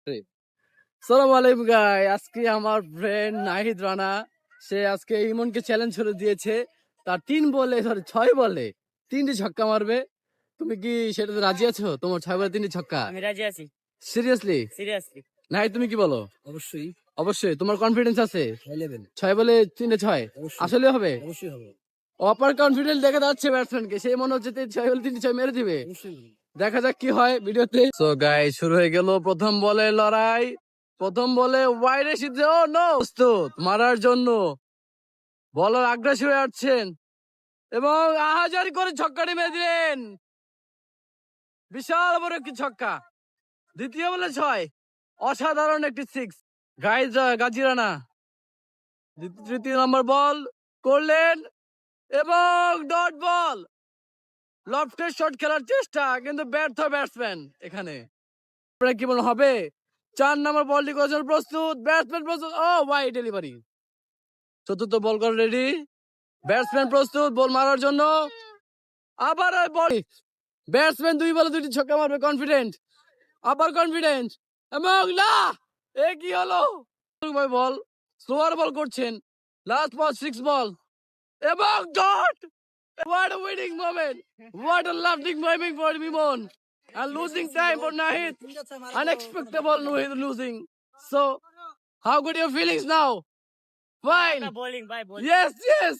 সালাম আলাইকুম গাই, আজকে আমার ফ্রেন্ড নাহিদ রানা সে আজকে ইমনকে চ্যালেঞ্জ করে দিয়েছে। তার 3 বলে সরি 6 বলে 3টি ছক্কা মারবে। তুমি কি সেটাতে রাজি আছো? তোমার 6 বলে 3টি ছক্কা? আমি রাজি আছি। সিরিয়াসলি? সিরিয়াসলি নাহিদ তুমি কি বলো? অবশ্যই অবশ্যই তোমার কনফিডেন্স আছে? হাই লেভেল 6 বলে 3টে 6 অবশ্যই আসলে হবে? অবশ্যই হবে অপার কনফিডেন্স দেখা যাচ্ছে ব্যাটসম্যানকে, সেই মনে হচ্ছে 6 বলে 3টি 6 মেরে দিবে। অবশ্যই দেখা যাক কি হয় ভিডিওতে। সো গাইস, শুরু হয়ে গেল প্রথম বলে লড়াই। প্রথম বলে ওয়াইডে সিদ্ধে, ও নো, প্রস্তুত মারার জন্য। বলার আগ্রাসী হয়ে আসছেন এবং আহাজারি করে ছক্কাটি মেরে দিলেন। বিশাল বড় একটি ছক্কা। দ্বিতীয় বলে 6, অসাধারণ একটি 6। গাইজ গাজী রানা তৃতীয় নম্বর বল করলেন এবং ডট বল। লফটের শট খেলার চেষ্টা, কিন্তু ব্যর্থ ব্যাটসম্যান এখানে। আপনার কি মনে হবে? 4 নম্বর বলটি করেছেন প্রস্তুত, ব্যাটসম্যান প্রস্তুত, ও ওয়াই ডেলিভারি। চতুর্থ বল করে রেডি, ব্যাটসম্যান প্রস্তুত বল মারার জন্য। আবার বল, ব্যাটসম্যান 2 বলে 2টি ছক্কা মারবে, কনফিডেন্ট, আবার কনফিডেন্ট এবং না, এ কি হলো? বল স্লোয়ার বল করছেন, লাস্ট বল 6 বল এবং dot. What a winning moment! What a laughing moment for Mimon! And losing time for Nahid. Unexpectable Nahid losing. So, how good your feelings now? Fine. Bowling ভাই, Yes, yes.